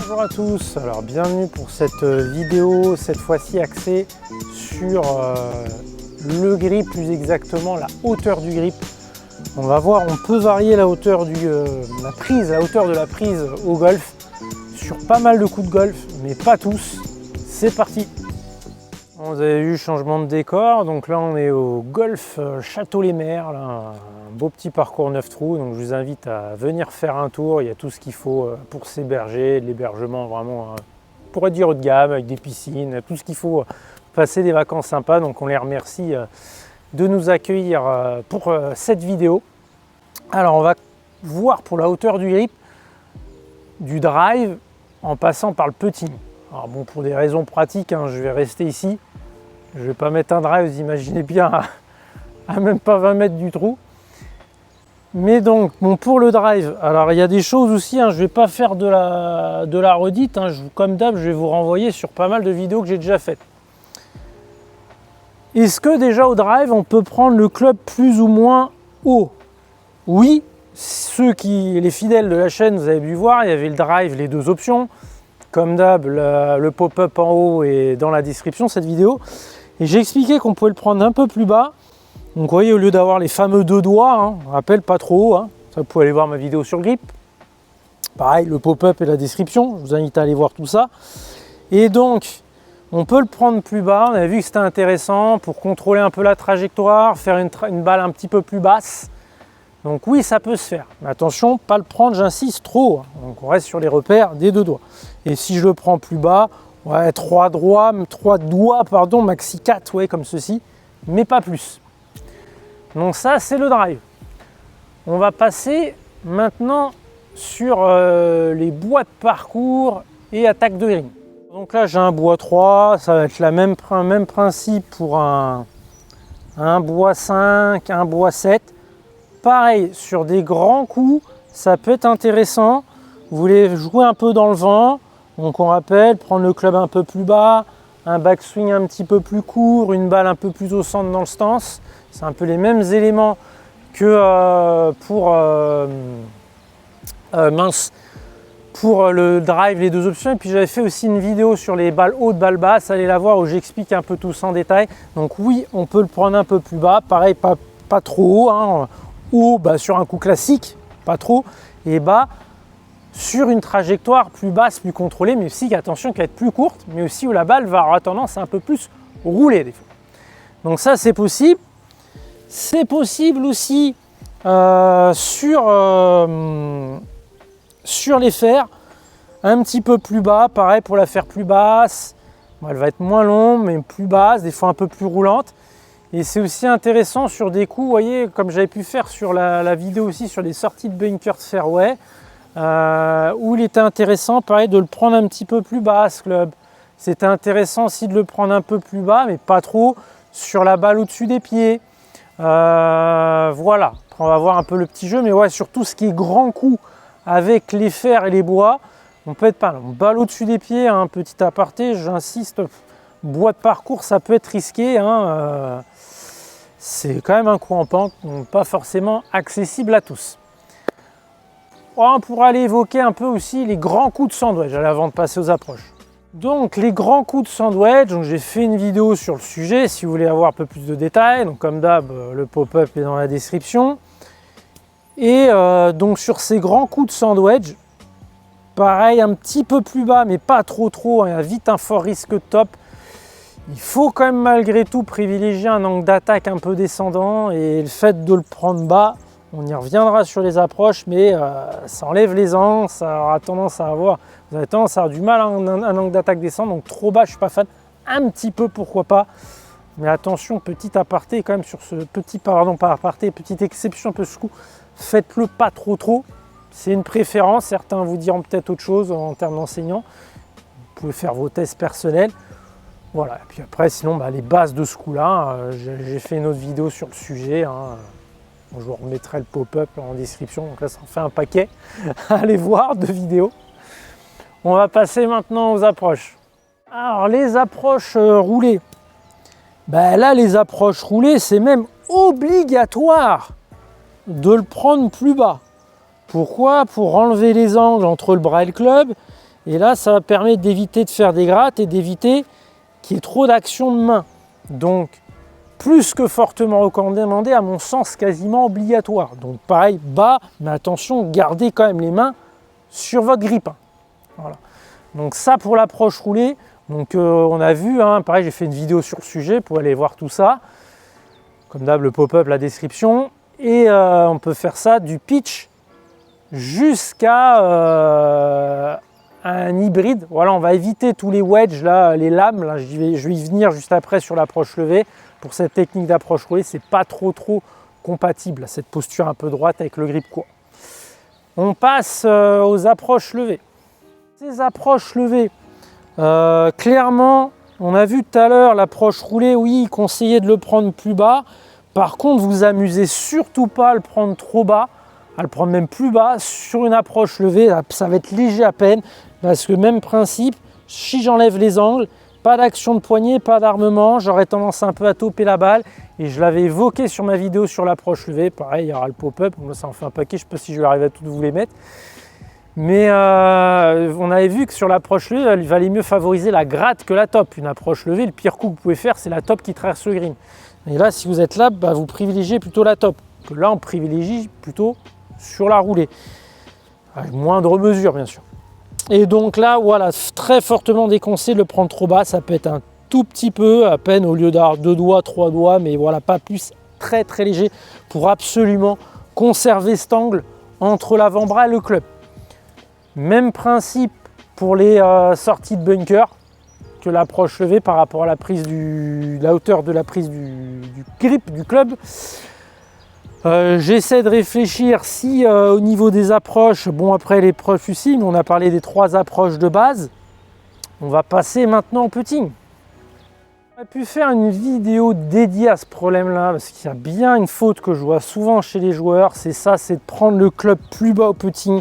Bonjour à tous, alors bienvenue pour cette vidéo, cette fois-ci axée sur le grip, plus exactement la hauteur du grip. On va voir, on peut varier la hauteur la hauteur de la prise au golf sur pas mal de coups de golf, mais pas tous. C'est parti. Vous avez vu, changement de décor, donc là on est au golf Château-les-Mers, un beau petit parcours 9 trous, donc je vous invite à venir faire un tour. Il y a tout ce qu'il faut pour s'héberger, l'hébergement vraiment pour être haut de gamme, avec des piscines, tout ce qu'il faut pour passer des vacances sympas. Donc on les remercie de nous accueillir pour cette vidéo. Alors on va voir pour la hauteur du grip, du drive en passant par le putting. Alors bon, pour des raisons pratiques, je vais rester ici. Je ne vais pas mettre un drive, vous imaginez bien, à même pas 20 mètres du trou. Mais donc, bon, pour le drive, alors il y a des choses aussi, je ne vais pas faire de la redite. Comme d'hab, je vais vous renvoyer sur pas mal de vidéos que j'ai déjà faites. Est-ce que déjà au drive, on peut prendre le club plus ou moins haut? Oui, les fidèles de la chaîne, vous avez dû voir, il y avait le drive, les deux options. Comme d'hab, le pop-up en haut est dans la description de cette vidéo. Et j'ai expliqué qu'on pouvait le prendre un peu plus bas. Donc vous voyez, au lieu d'avoir les fameux deux doigts, on rappelle pas trop haut, ça vous pouvez aller voir ma vidéo sur le grip. Pareil, le pop-up et la description, je vous invite à aller voir tout ça. Et donc, on peut le prendre plus bas, on avait vu que c'était intéressant pour contrôler un peu la trajectoire, faire une balle un petit peu plus basse. Donc oui, ça peut se faire, mais attention, pas le prendre, j'insiste, trop. Donc on reste sur les repères des deux doigts. Et si je le prends plus bas, ouais, 3 doigts, maxi 4, ouais, comme ceci, mais pas plus. Donc ça, c'est le drive. On va passer maintenant sur les bois de parcours et attaque de green. Donc là, j'ai un bois 3, ça va être le même principe pour un bois 5, un bois 7. Pareil, sur des grands coups, ça peut être intéressant. Vous voulez jouer un peu dans le vent, donc on rappelle, prendre le club un peu plus bas, un backswing un petit peu plus court, une balle un peu plus au centre dans le stance. C'est un peu les mêmes éléments que pour le drive, les deux options. Et puis j'avais fait aussi une vidéo sur les balles hautes, balles basses, allez la voir où j'explique un peu tout ça en détail. Donc oui, on peut le prendre un peu plus bas, pareil, pas trop haut, haut sur un coup classique, pas trop, et bas sur une trajectoire plus basse, plus contrôlée, mais aussi, attention, qu'elle est plus courte, mais aussi où la balle va avoir tendance à un peu plus rouler des fois. Donc ça, c'est possible. C'est possible aussi sur les fers, un petit peu plus bas, pareil pour la faire plus basse. Bon, elle va être moins longue, mais plus basse, des fois un peu plus roulante. Et c'est aussi intéressant sur des coups, vous voyez, comme j'avais pu faire sur la vidéo aussi, sur des sorties de bunker de fairway, où il était intéressant, pareil, de le prendre un petit peu plus bas, ce club. C'était intéressant aussi de le prendre un peu plus bas, mais pas trop, sur la balle au-dessus des pieds. Voilà, on va voir un peu le petit jeu, mais ouais, sur tout ce qui est grand coup avec les fers et les bois, on peut être pas mal. Balle au-dessus des pieds, petit aparté, j'insiste, bois de parcours, ça peut être risqué. C'est quand même un coup en pente, donc pas forcément accessible à tous. On pourra aller évoquer un peu aussi les grands coups de sandwich avant de passer aux approches. Donc les grands coups de sandwich, j'ai fait une vidéo sur le sujet si vous voulez avoir un peu plus de détails. Donc comme d'hab, le pop-up est dans la description. Et donc sur ces grands coups de sandwich, pareil un petit peu plus bas, mais pas trop, vite un fort risque top. Il faut quand même malgré tout privilégier un angle d'attaque un peu descendant, et le fait de le prendre bas, on y reviendra sur les approches, mais ça enlève les angles, ça aura tendance à avoir, vous avez tendance à avoir du mal à un angle d'attaque descendant, donc trop bas, je ne suis pas fan, un petit peu pourquoi pas, mais attention, petit aparté quand même sur ce petite exception un peu ce coup, faites-le pas trop, c'est une préférence, certains vous diront peut-être autre chose en termes d'enseignant, vous pouvez faire vos tests personnels. Voilà, et puis après, sinon, les bases de ce coup-là, j'ai fait une autre vidéo sur le sujet. Je vous remettrai le pop-up en description, donc là, ça en fait un paquet. Allez voir 2 vidéos. On va passer maintenant aux approches. Alors, les approches roulées. Là, les approches roulées, c'est même obligatoire de le prendre plus bas. Pourquoi? Pour enlever les angles entre le bras et le club Et là, ça va permettre d'éviter de faire des grattes et d'éviter qu'il y ait trop d'action de main. Donc, plus que fortement recommandé, à mon sens, quasiment obligatoire. Donc pareil, bas, mais attention, gardez quand même les mains sur votre grippin. Voilà. Donc ça pour l'approche roulée. Donc on a vu, hein, pareil, j'ai fait une vidéo sur le sujet pour aller voir tout ça. Comme d'hab, le pop-up, la description. Et on peut faire ça du pitch jusqu'à un hybride. Voilà, on va éviter tous les wedges, là, les lames. Là, je vais y venir juste après sur l'approche levée. Pour cette technique d'approche roulée, c'est pas trop compatible, cette posture un peu droite avec le grip court. On passe aux approches levées. Ces approches levées, clairement, on a vu tout à l'heure l'approche roulée, oui, conseillez de le prendre plus bas. Par contre, vous amusez surtout pas à le prendre trop bas, à le prendre même plus bas. Sur une approche levée, ça va être léger à peine, parce que même principe, si j'enlève les angles, pas d'action de poignet, pas d'armement, j'aurais tendance un peu à toper la balle et je l'avais évoqué sur ma vidéo sur l'approche levée. Pareil, il y aura le pop-up, moi ça en fait un paquet, je ne sais pas si je vais arriver à tous vous les mettre. Mais on avait vu que sur l'approche levée, il valait mieux favoriser la gratte que la top. Une approche levée, le pire coup que vous pouvez faire, c'est la top qui traverse le green. Et là, si vous êtes là, bah, vous privilégiez plutôt la top. Que là, on privilégie plutôt sur la roulée. À moindre mesure, bien sûr. Et donc là, voilà, très fortement déconseillé de le prendre trop bas. Ça peut être un tout petit peu, à peine au lieu d'avoir 2 doigts, 3 doigts, mais voilà, pas plus, très très léger pour absolument conserver cet angle entre l'avant-bras et le club. Même principe pour les sorties de bunker que l'approche levée par rapport à la hauteur de la prise du grip du club. J'essaie de réfléchir si au niveau des approches, bon après l'épreuve ici, mais on a parlé des 3 approches de base. On va passer maintenant au putting. On aurait pu faire une vidéo dédiée à ce problème-là, parce qu'il y a bien une faute que je vois souvent chez les joueurs, c'est ça, c'est de prendre le club plus bas au putting.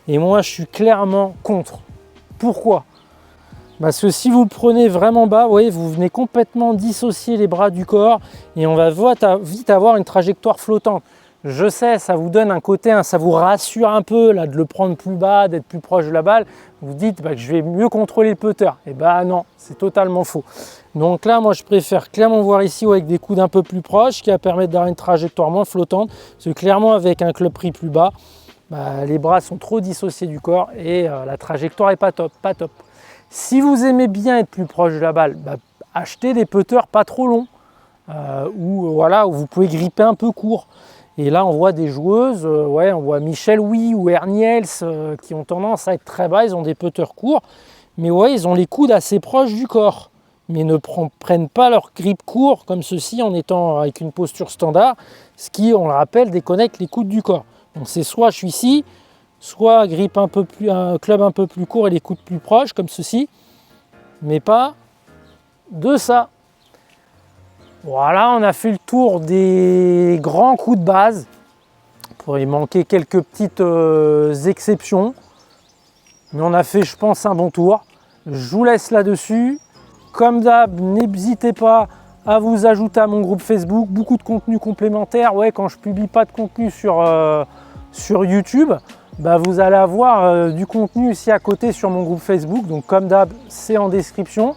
Et moi, je suis clairement contre. Pourquoi ? Parce que si vous le prenez vraiment bas, vous voyez, vous venez complètement dissocier les bras du corps et on va vite avoir une trajectoire flottante. Je sais, ça vous donne un côté, ça vous rassure un peu là, de le prendre plus bas, d'être plus proche de la balle. Vous dites que je vais mieux contrôler le putter. Et non, c'est totalement faux. Donc là, moi, je préfère clairement voir ici avec des coudes un peu plus proches qui va permettre d'avoir une trajectoire moins flottante. Parce que clairement, avec un club pris plus bas, les bras sont trop dissociés du corps et la trajectoire n'est pas top. Si vous aimez bien être plus proche de la balle, achetez des putters pas trop longs où vous pouvez gripper un peu court. Et là, on voit des joueuses, on voit Michelle Wie ou Erniels qui ont tendance à être très bas, ils ont des putters courts, mais ils ont les coudes assez proches du corps, mais ne prennent pas leur grip court comme ceci en étant avec une posture standard, ce qui, on le rappelle, déconnecte les coudes du corps. Donc c'est soit je suis ici, soit grip un club un peu plus court et les coudes plus proches comme ceci, mais pas de ça. Voilà, on a fait le tour des grands coups de base. Il pourrait manquer quelques petites exceptions, mais on a fait, je pense, un bon tour. Je vous laisse là-dessus. Comme d'hab, n'hésitez pas à vous ajouter à mon groupe Facebook. Beaucoup de contenu complémentaire. Quand je publie pas de contenu sur YouTube, vous allez avoir du contenu ici à côté sur mon groupe Facebook. Donc comme d'hab, c'est en description.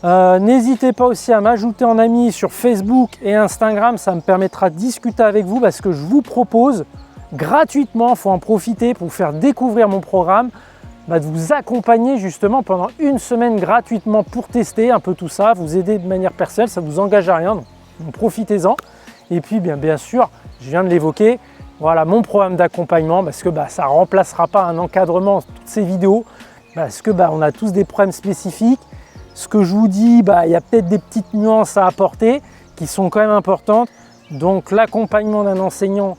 N'hésitez pas aussi à m'ajouter en ami sur Facebook et Instagram. Ça me permettra de discuter avec vous parce que je vous propose gratuitement, il faut en profiter pour vous faire découvrir mon programme, de vous accompagner justement pendant une semaine gratuitement pour tester un peu tout ça, vous aider de manière personnelle, ça ne vous engage à rien, donc profitez-en. Et puis bien sûr, je viens de l'évoquer, voilà mon programme d'accompagnement parce que ça ne remplacera pas un encadrement toutes ces vidéos parce que on a tous des problèmes spécifiques. Ce que je vous dis, il y a peut-être des petites nuances à apporter qui sont quand même importantes. Donc l'accompagnement d'un enseignant,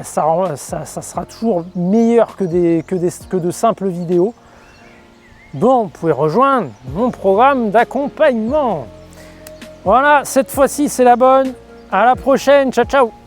ça sera toujours meilleur que de simples vidéos. Donc vous pouvez rejoindre mon programme d'accompagnement. Voilà, cette fois-ci c'est la bonne. À la prochaine, ciao ciao.